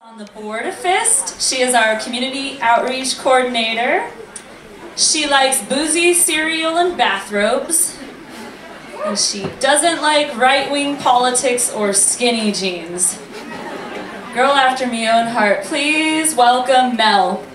On the board of FIST, she is our community outreach coordinator. She likes boozy cereal and bathrobes. And she doesn't like right-wing politics or skinny jeans. Girl after me own heart, please welcome Mel.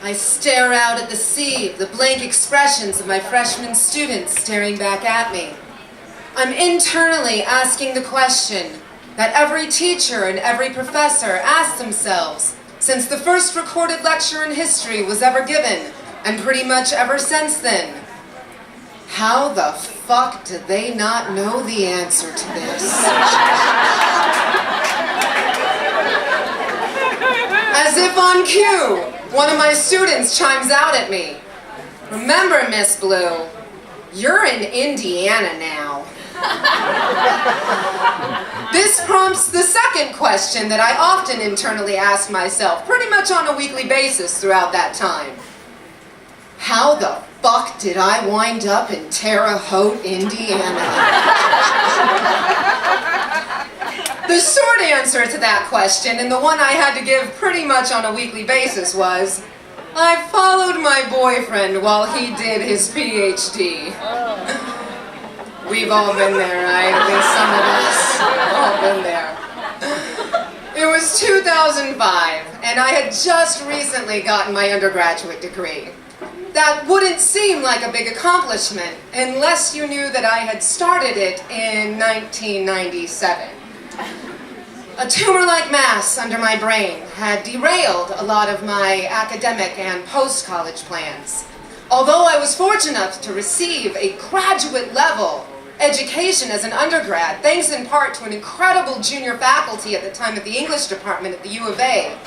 I stare out at the sea, the blank expressions of my freshman students staring back at me. I'm internally asking the question that every teacher and every professor ask themselves since the first recorded lecture in history was ever given, and pretty much ever since then. How the fuck did they not know the answer to this? As if on cue, one of my students chimes out at me. Remember, Miss Blue, you're in Indiana now. This prompts the second question that I often internally ask myself, pretty much on a weekly basis throughout that time. How the fuck did I wind up in Terre Haute, Indiana? The short answer to that question, and the one I had to give pretty much on a weekly basis, was, I followed my boyfriend while he did his PhD. We've all been there, right? At least some of us have all been there. It was 2005, and I had just recently gotten my undergraduate degree. That wouldn't seem like a big accomplishment unless you knew that I had started it in 1997. A tumor-like mass under my brain had derailed a lot of my academic and post-college plans. Although I was fortunate enough to receive a graduate-level education as an undergrad, thanks in part to an incredible junior faculty at the time at the English department at the U of A,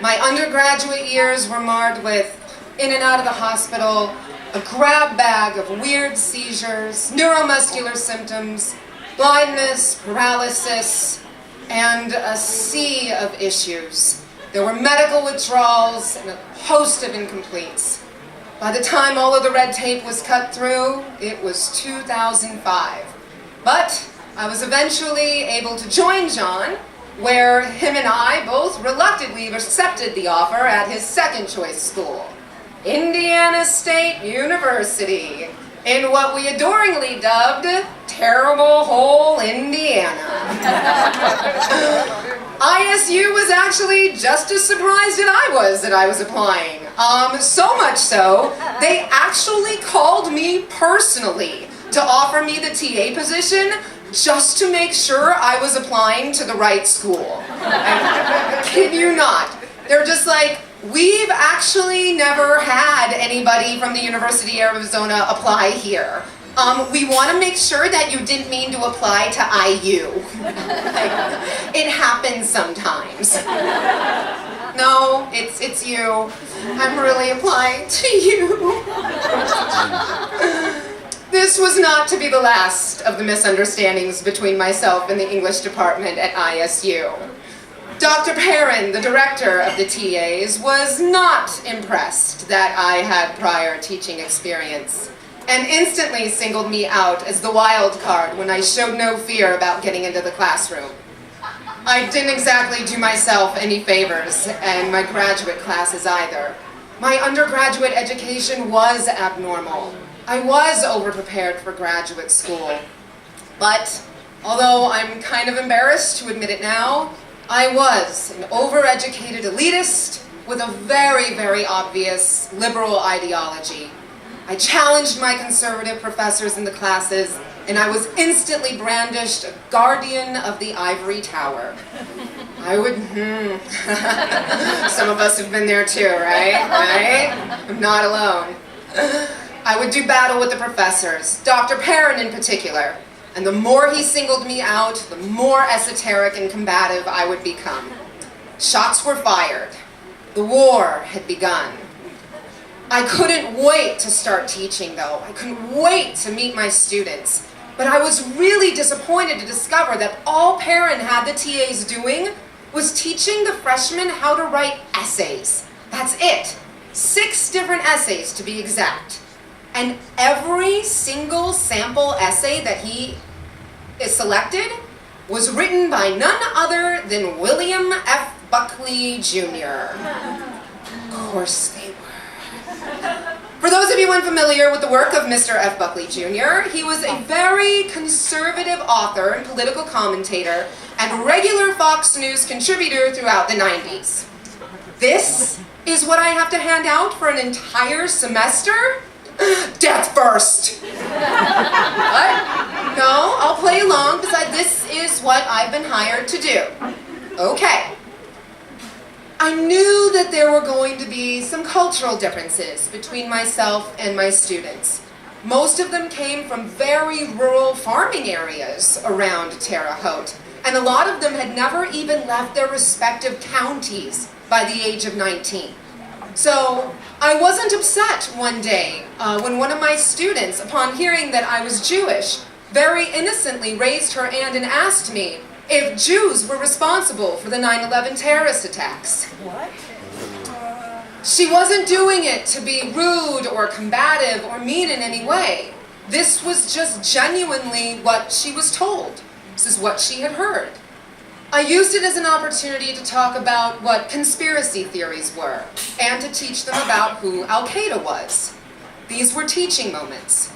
my undergraduate years were marred with in and out of the hospital, a grab bag of weird seizures, neuromuscular symptoms, blindness, paralysis, and a sea of issues. There were medical withdrawals and a host of incompletes. By the time all of the red tape was cut through, it was 2005. But I was eventually able to join John, where him and I both reluctantly accepted the offer at his second choice school, Indiana State University, in what we adoringly dubbed Terrible Hole, Indiana. ISU was actually just as surprised as I was applying. So much so, they actually called me personally to offer me the TA position just to make sure I was applying to the right school. I kid you not. They're just like, we've actually never had anybody from the University of Arizona apply here. We want to make sure that you didn't mean to apply to IU. It happens sometimes. No, it's you. I'm really applying to you. This was not to be the last of the misunderstandings between myself and the English department at ISU. Dr. Perrin, the director of the TAs, was not impressed that I had prior teaching experience, and instantly singled me out as the wild card when I showed no fear about getting into the classroom. I didn't exactly do myself any favors, and my graduate classes either. My undergraduate education was abnormal. I was overprepared for graduate school. But, although I'm kind of embarrassed to admit it now, I was an overeducated elitist with a very, very obvious liberal ideology. I challenged my conservative professors in the classes, and I was instantly brandished a guardian of the ivory tower. I would, some of us have been there too, right? I'm not alone. I would do battle with the professors, Dr. Perrin in particular, and the more he singled me out, the more esoteric and combative I would become. Shots were fired. The war had begun. I couldn't wait to start teaching, though. I couldn't wait to meet my students. But I was really disappointed to discover that all Perrin had the TAs doing was teaching the freshmen how to write essays. That's it. 6 different essays, to be exact. And every single sample essay that he selected was written by none other than William F. Buckley Jr. Of course they were. For those of you unfamiliar with the work of Mr. F. Buckley Jr., he was a very conservative author and political commentator and regular Fox News contributor throughout the 90s. This is what I have to hand out for an entire semester? Death first! What? No, I'll play along because this is what I've been hired to do. Okay. I knew that there were going to be some cultural differences between myself and my students. Most of them came from very rural farming areas around Terre Haute, and a lot of them had never even left their respective counties by the age of 19. So I wasn't upset one day when one of my students, upon hearing that I was Jewish, very innocently raised her hand and asked me if Jews were responsible for the 9/11 terrorist attacks. What? She wasn't doing it to be rude or combative or mean in any way. This was just genuinely what she was told. This is what she had heard. I used it as an opportunity to talk about what conspiracy theories were and to teach them about who Al-Qaeda was. These were teaching moments.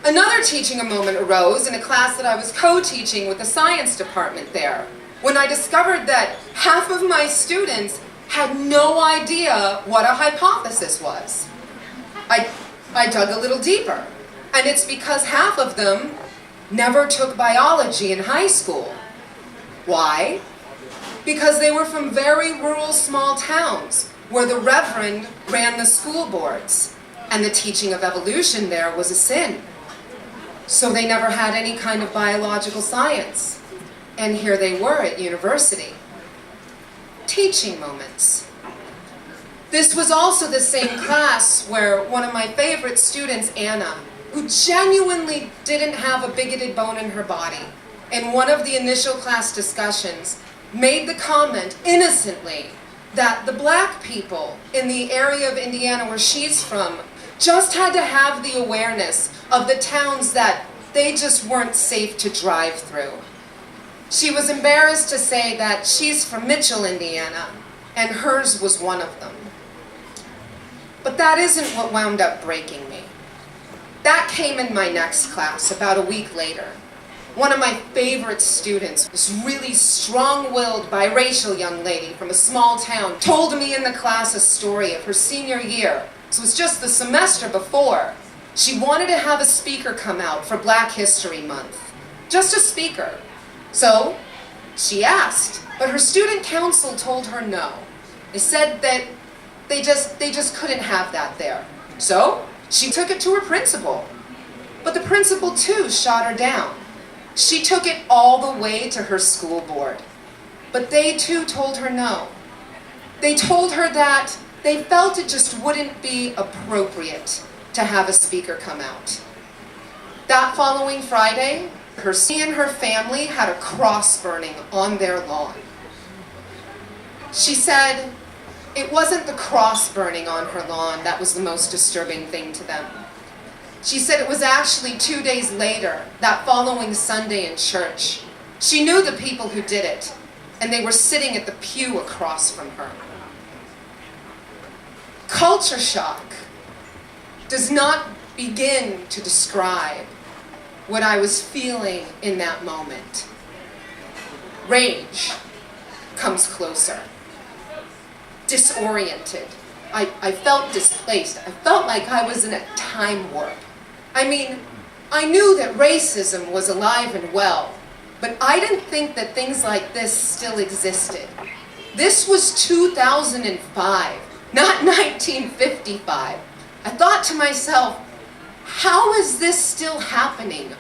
Another teaching moment arose in a class that I was co-teaching with the science department there, when I discovered that half of my students had no idea what a hypothesis was. I dug a little deeper, and it's because half of them never took biology in high school. Why? Because they were from very rural small towns where the reverend ran the school boards, and the teaching of evolution there was a sin. So they never had any kind of biological science. And here they were at university. Teaching moments. This was also the same class where one of my favorite students, Anna, who genuinely didn't have a bigoted bone in her body, in one of the initial class discussions, made the comment innocently that the black people in the area of Indiana where she's from just had to have the awareness of the towns that they just weren't safe to drive through. She was embarrassed to say that she's from Mitchell, Indiana, and hers was one of them. But that isn't what wound up breaking me. That came in my next class about a week later. One of my favorite students, this really strong-willed, biracial young lady from a small town, told me in the class a story of her senior year. This was just the semester before. She wanted to have a speaker come out for Black History Month. Just a speaker. So she asked, but her student council told her no. They said that they just couldn't have that there. So she took it to her principal. But the principal too shot her down. She took it all the way to her school board. But they too told her no. They told her that they felt it just wouldn't be appropriate to have a speaker come out. That following Friday, she and her family had a cross burning on their lawn. She said it wasn't the cross burning on her lawn that was the most disturbing thing to them. She said it was actually 2 days later, that following Sunday in church. She knew the people who did it, and they were sitting at the pew across from her. Culture shock does not begin to describe what I was feeling in that moment. Rage comes closer. Disoriented. I felt displaced. I felt like I was in a time warp. I mean, I knew that racism was alive and well, but I didn't think that things like this still existed. This was 2005, not 1955. I thought to myself, how is this still happening?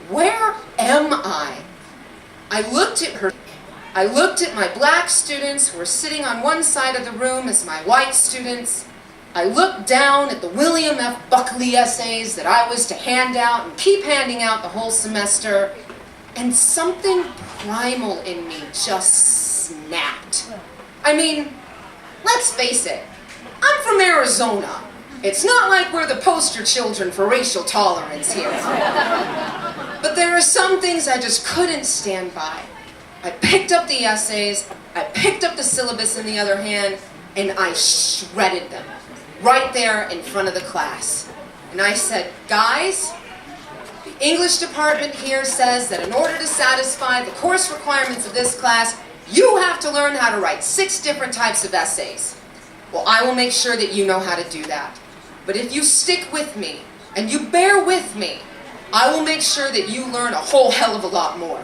Where am I? I looked at her. I looked at my black students who were sitting on one side of the room as my white students. I looked down at the William F. Buckley essays that I was to hand out and keep handing out the whole semester, and something primal in me just snapped. I mean, let's face it, I'm from Arizona. It's not like we're the poster children for racial tolerance here. But there are some things I just couldn't stand by. I picked up the essays, I picked up the syllabus in the other hand, and I shredded them right there in front of the class. And I said, guys, the English department here says that in order to satisfy the course requirements of this class, you have to learn how to write 6 different types of essays. Well, I will make sure that you know how to do that. But if you stick with me, and you bear with me, I will make sure that you learn a whole hell of a lot more.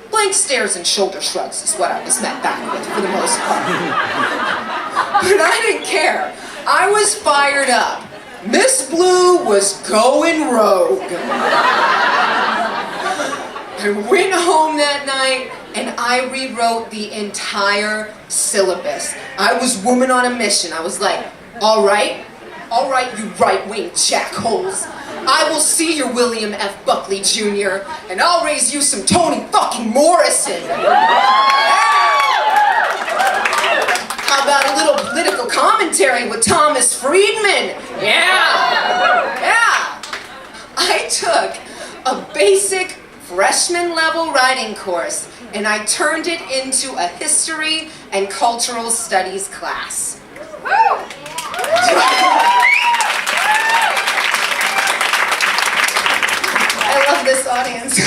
Blank stares and shoulder shrugs is what I was met back with for the most part. But I didn't care. I was fired up. Miss Blue was going rogue. I went home that night and I rewrote the entire syllabus. I was woman on a mission. I was like, all right, you right-wing jackholes. I will see your William F. Buckley Jr. and I'll raise you some Toni fucking Morrison. How about a little political commentary with Thomas Friedman? Yeah. I took a basic freshman level writing course and I turned it into a history and cultural studies class. I love this audience.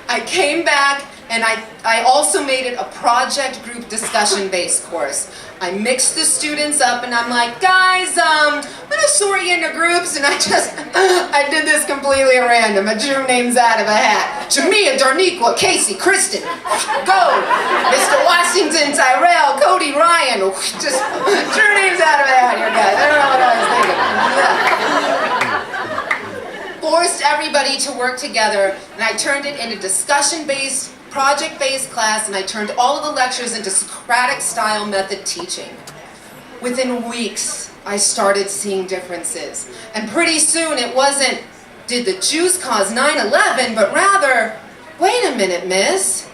I came back and I also made it a project group discussion based course. I mixed the students up and I'm like, guys, I'm gonna sort you into groups, and I did this completely at random. I drew names out of a hat. Jamia, Darniqua, Casey, Kristen, go. Mr. Washington, Tyrell, Cody, Ryan. Just drew names out of a hat here, guys. I don't know what I was thinking. Forced everybody to work together, and I turned it into discussion-based, project-based class, and I turned all of the lectures into Socratic-style method teaching. Within weeks, I started seeing differences. And pretty soon it wasn't, did the Jews cause 9/11, but rather, wait a minute, miss.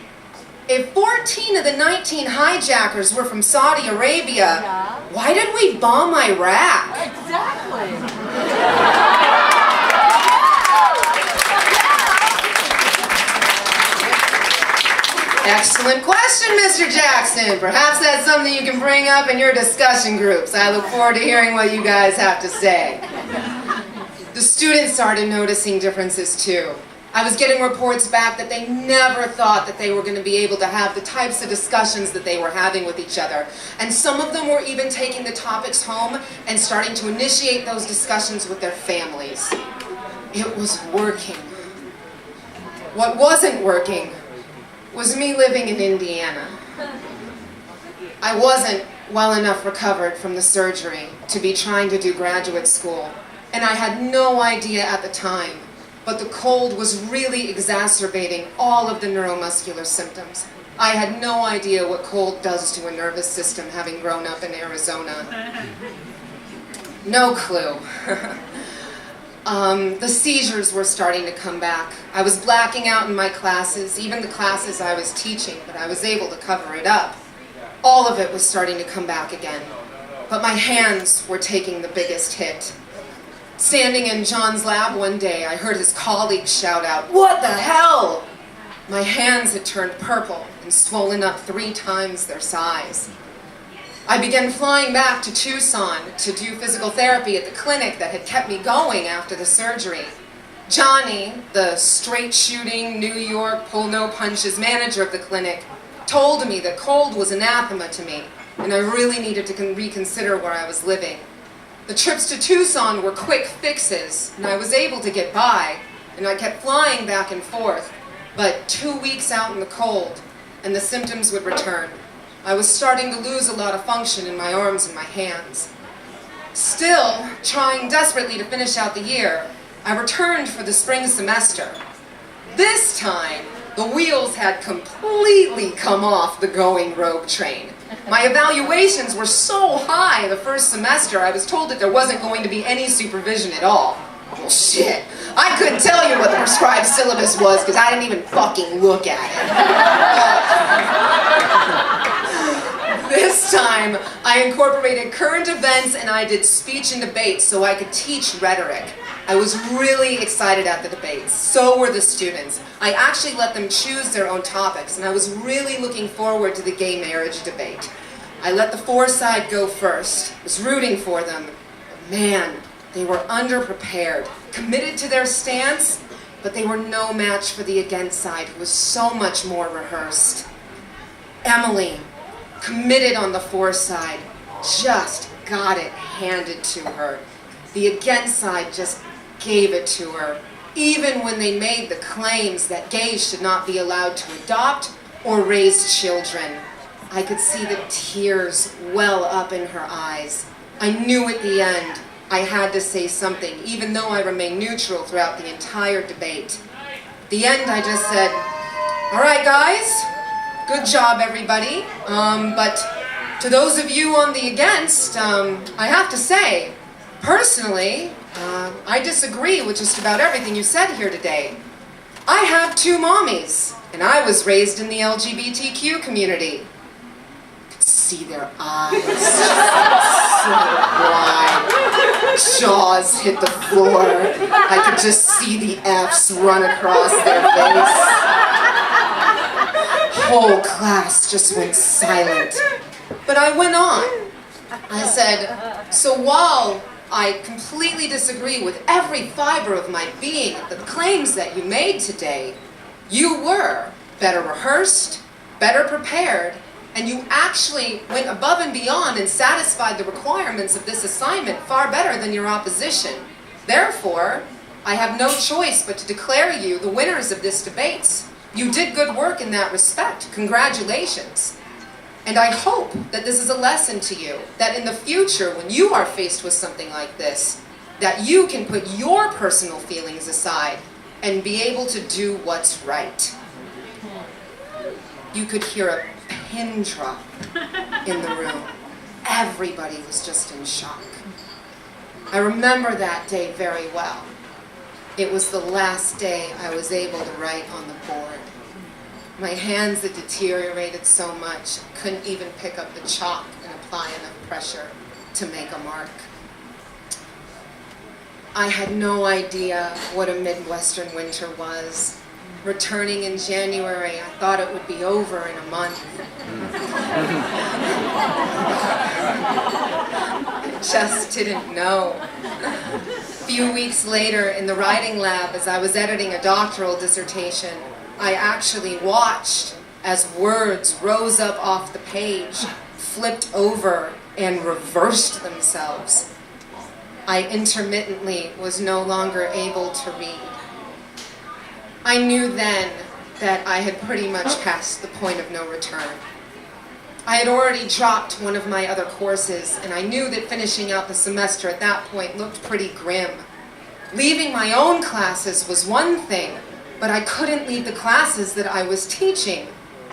If 14 of the 19 hijackers were from Saudi Arabia, why did we bomb Iraq? Exactly. Excellent question, Mr. Jackson. Perhaps that's something you can bring up in your discussion groups. I look forward to hearing what you guys have to say. The students started noticing differences too. I was getting reports back that they never thought that they were going to be able to have the types of discussions that they were having with each other. And some of them were even taking the topics home and starting to initiate those discussions with their families. It was working. What wasn't working was me living in Indiana. I wasn't well enough recovered from the surgery to be trying to do graduate school, and I had no idea at the time, but the cold was really exacerbating all of the neuromuscular symptoms. I had no idea what cold does to a nervous system, having grown up in Arizona. No clue. The seizures were starting to come back. I was blacking out in my classes, even the classes I was teaching, but I was able to cover it up. All of it was starting to come back again. But my hands were taking the biggest hit. Standing in John's lab one day, I heard his colleagues shout out, "What the hell?" My hands had turned purple and swollen up 3 times their size. I began flying back to Tucson to do physical therapy at the clinic that had kept me going after the surgery. Johnny, the straight-shooting New York pull-no-punches manager of the clinic, told me that cold was anathema to me, and I really needed to reconsider where I was living. The trips to Tucson were quick fixes, and I was able to get by, and I kept flying back and forth, but 2 weeks out in the cold, and the symptoms would return. I was starting to lose a lot of function in my arms and my hands. Still, trying desperately to finish out the year, I returned for the spring semester. This time, the wheels had completely come off the going rogue train. My evaluations were so high the first semester, I was told that there wasn't going to be any supervision at all. Well, shit. I couldn't tell you what the prescribed syllabus was because I didn't even fucking look at it. This This time, I incorporated current events and I did speech and debate so I could teach rhetoric. I was really excited at the debates. So were the students. I actually let them choose their own topics, and I was really looking forward to the gay marriage debate. I let the for side go first. I was rooting for them. But man, they were underprepared, committed to their stance, but they were no match for the against side, who was so much more rehearsed. Emily, committed on the for side, just got it handed to her. The against side just gave it to her, even when they made the claims that gays should not be allowed to adopt or raise children. I could see the tears well up in her eyes. I knew at the end I had to say something, even though I remained neutral throughout the entire debate. At the end, I just said, "All right, guys, good job, everybody. But to those of you on the against, I have to say, personally, I disagree with just about everything you said here today. I have 2 mommies, and I was raised in the LGBTQ community." I could see their eyes so wide. Jaws hit the floor. I could just see the F's run across their face. Whole class just went silent. But I went on. I said, "So while I completely disagree with every fiber of my being the claims that you made today, you were better rehearsed, better prepared, and you actually went above and beyond and satisfied the requirements of this assignment far better than your opposition. Therefore, I have no choice but to declare you the winners of this debate. You did good work in that respect. Congratulations. And I hope that this is a lesson to you, that in the future, when you are faced with something like this, that you can put your personal feelings aside and be able to do what's right." You could hear a pin drop in the room. Everybody was just in shock. I remember that day very well. It was the last day I was able to write on the board. My hands had deteriorated so much, I couldn't even pick up the chalk and apply enough pressure to make a mark. I had no idea what a Midwestern winter was. Returning in January, I thought it would be over in a month. I just didn't know. A few weeks later, in the writing lab, as I was editing a doctoral dissertation, I actually watched as words rose up off the page, flipped over, and reversed themselves. I intermittently was no longer able to read. I knew then that I had pretty much passed the point of no return. I had already dropped one of my other courses, and I knew that finishing out the semester at that point looked pretty grim. Leaving my own classes was one thing, but I couldn't leave the classes that I was teaching.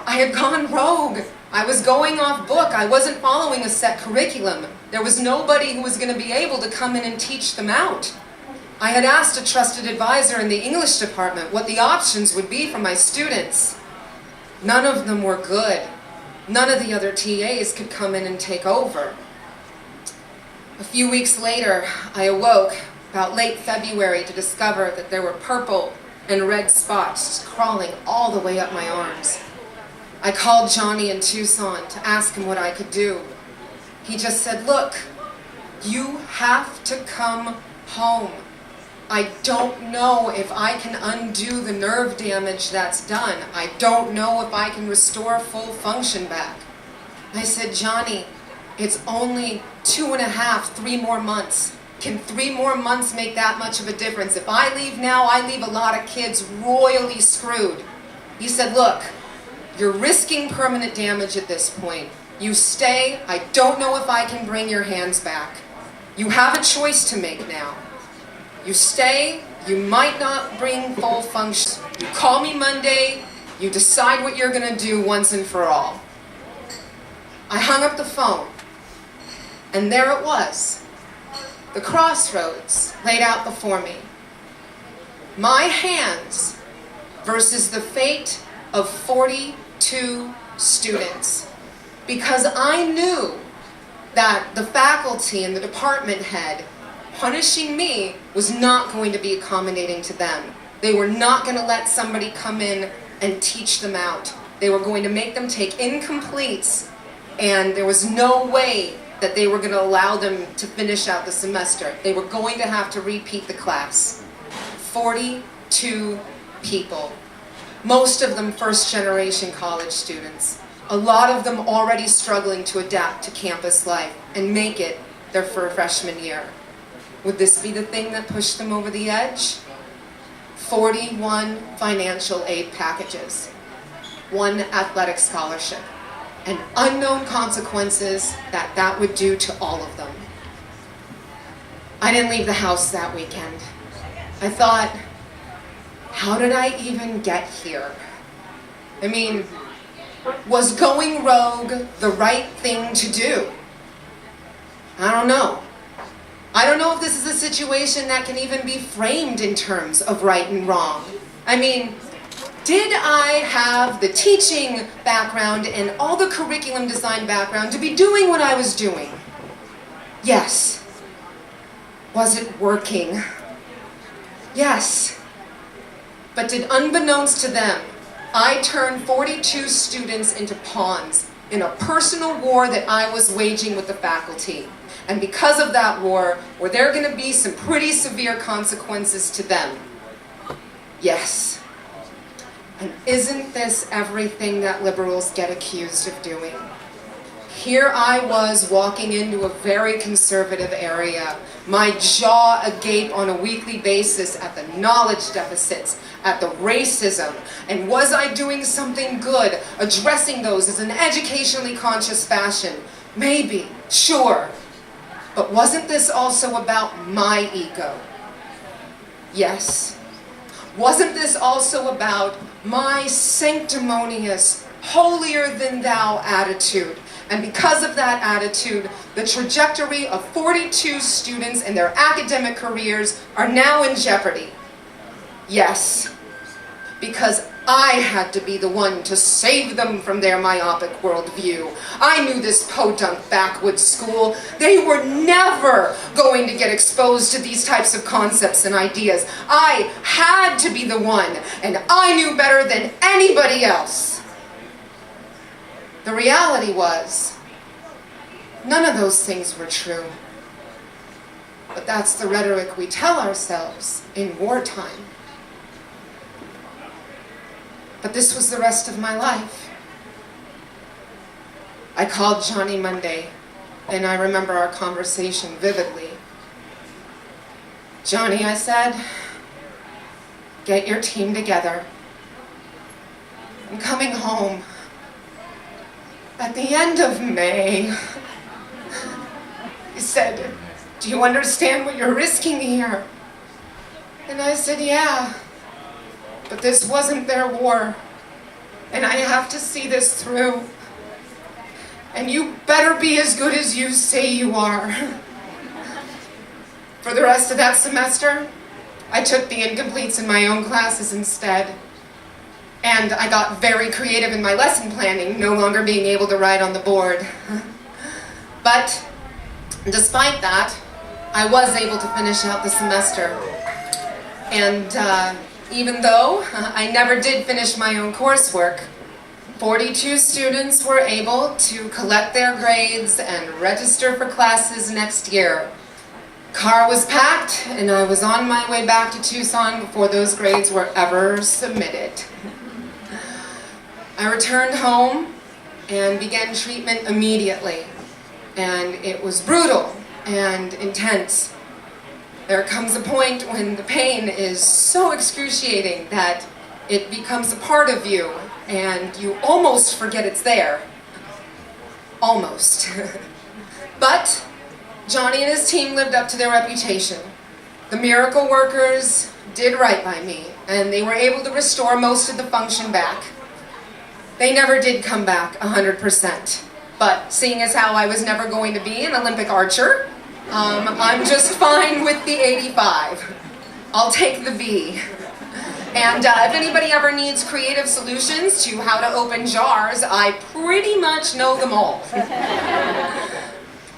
I had gone rogue. I was going off book. I wasn't following a set curriculum. There was nobody who was going to be able to come in and teach them out. I had asked a trusted advisor in the English department what the options would be for my students. None of them were good. None of the other TAs could come in and take over. A few weeks later, I awoke about late February to discover that there were purple and red spots crawling all the way up my arms. I called Johnny in Tucson to ask him what I could do. He just said, "Look, you have to come home. I don't know if I can undo the nerve damage that's done. I don't know if I can restore full function back." I said, "Johnny, it's only 2.5, 3 more months. Can 3 more months make that much of a difference? If I leave now, I leave a lot of kids royally screwed." He said, "Look, you're risking permanent damage at this point. You stay, I don't know if I can bring your hands back. You have a choice to make now. You stay, you might not bring full function. You call me Monday, you decide what you're gonna do once and for all." I hung up the phone, and there it was. The Crossroads laid out before me. My hands versus the fate of 42 students. because I knew that the faculty and the department head punishing me was not going to be accommodating to them. They were not going to let somebody come in and teach them out. They were going to make them take incompletes, and there was no way that they were going to allow them to finish out the semester. They were going to have to repeat the class. 42 people. Most of them first-generation college students. A lot of them already struggling to adapt to campus life and make it their freshman year. Would this be the thing that pushed them over the edge? 41 financial aid packages, 1 athletic scholarship, and unknown consequences that would do to all of them. I didn't leave the house that weekend. I thought, how did I even get here? I mean, was going rogue the right thing to do? I don't know. I don't know if this is a situation that can even be framed in terms of right and wrong. I mean, did I have the teaching background and all the curriculum design background to be doing what I was doing? Yes. Was it working? Yes. But did, unbeknownst to them, I turned 42 students into pawns in a personal war that I was waging with the faculty. And because of that war, were there going to be some pretty severe consequences to them? Yes. And isn't this everything that liberals get accused of doing? Here I was walking into a very conservative area, my jaw agape on a weekly basis at the knowledge deficits, at the racism, and was I doing something good, addressing those as an educationally conscious fashion? Maybe, sure. But wasn't this also about my ego? Yes. Wasn't this also about my sanctimonious, holier-than-thou attitude? And because of that attitude, the trajectory of 42 students and their academic careers are now in jeopardy. Yes. Because I had to be the one to save them from their myopic worldview. I knew this podunk backwoods school. They were never going to get exposed to these types of concepts and ideas. I had to be the one, and I knew better than anybody else. The reality was, none of those things were true. But that's the rhetoric we tell ourselves in wartime. But this was the rest of my life. I called Johnny Monday, and I remember our conversation vividly. Johnny, I said, get your team together. I'm coming home at the end of May. He said, do you understand what you're risking here? And I said, yeah. But this wasn't their war, and I have to see this through. And you better be as good as you say you are. For the rest of that semester, I took the incompletes in my own classes instead. And I got very creative in my lesson planning, no longer being able to write on the board. But despite that, I was able to finish out the semester. And even though I never did finish my own coursework, 42 students were able to collect their grades and register for classes next year. Car was packed, and I was on my way back to Tucson before those grades were ever submitted. I returned home and began treatment immediately, and it was brutal and intense. There comes a point when the pain is so excruciating that it becomes a part of you, and you almost forget it's there. Almost. But Johnny and his team lived up to their reputation. The miracle workers did right by me, and they were able to restore most of the function back. They never did come back 100%. But seeing as how I was never going to be an Olympic archer, I'm just fine with the 85. I'll take the B. And if anybody ever needs creative solutions to how to open jars, I pretty much know them all.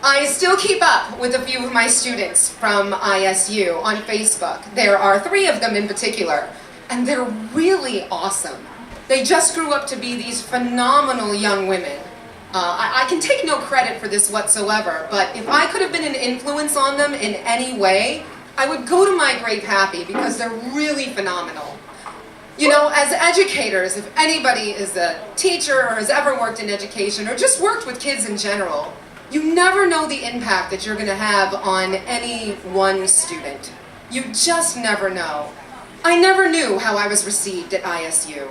I still keep up with a few of my students from ISU on Facebook. There are 3 of them in particular, and they're really awesome. They just grew up to be these phenomenal young women. I can take no credit for this whatsoever, but if I could have been an influence on them in any way, I would go to my grave happy because they're really phenomenal. You know, as educators, if anybody is a teacher or has ever worked in education or just worked with kids in general, you never know the impact that you're going to have on any one student. You just never know. I never knew how I was received at ISU.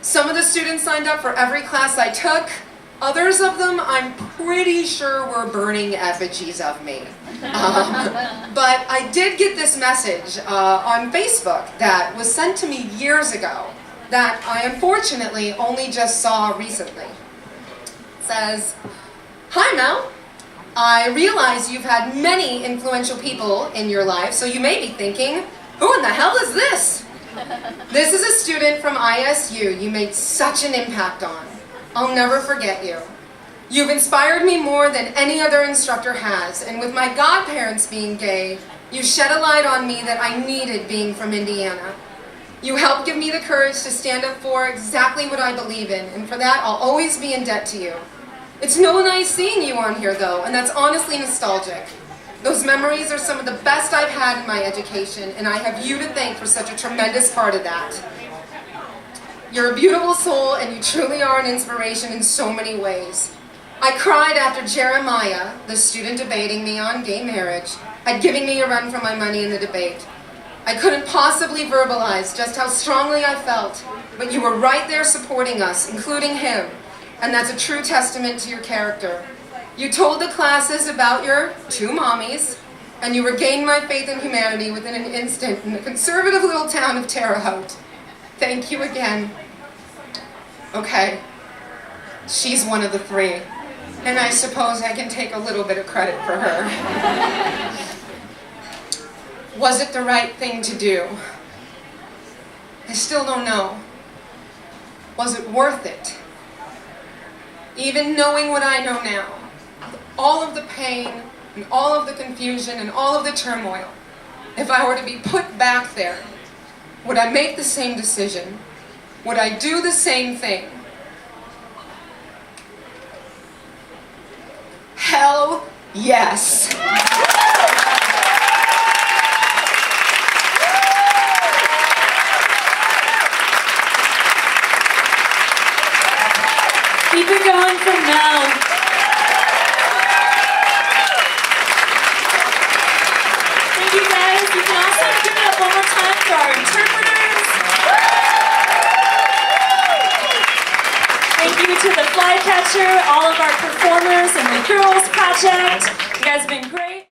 Some of the students signed up for every class I took. Others of them, I'm pretty sure were burning effigies of me. But I did get this message on Facebook that was sent to me years ago that I unfortunately only just saw recently. It says, "Hi Mel, I realize you've had many influential people in your life, so you may be thinking, who in the hell is this? This is a student from ISU you made such an impact on. I'll never forget you. You've inspired me more than any other instructor has, and with my godparents being gay, you shed a light on me that I needed being from Indiana. You helped give me the courage to stand up for exactly what I believe in, and for that I'll always be in debt to you. It's no nice seeing you on here though, and that's honestly nostalgic. Those memories are some of the best I've had in my education, and I have you to thank for such a tremendous part of that. You're a beautiful soul, and you truly are an inspiration in so many ways. I cried after Jeremiah, the student debating me on gay marriage, had given me a run for my money in the debate. I couldn't possibly verbalize just how strongly I felt, but you were right there supporting us, including him, and that's a true testament to your character. You told the classes about your 2 mommies, and you regained my faith in humanity within an instant in the conservative little town of Terre Haute. Thank you again." Okay, she's one of the 3, and I suppose I can take a little bit of credit for her. Was it the right thing to do? I still don't know. Was it worth it? Even knowing what I know now, all of the pain, and all of the confusion, and all of the turmoil, if I were to be put back there, would I make the same decision? Would I do the same thing? Hell yes. Keep it going for Mel. Thank you guys. You can also give it up one more time for our interpreters. Thank you to the Flycatcher, all of our performers, and the Girls Project. You guys have been great.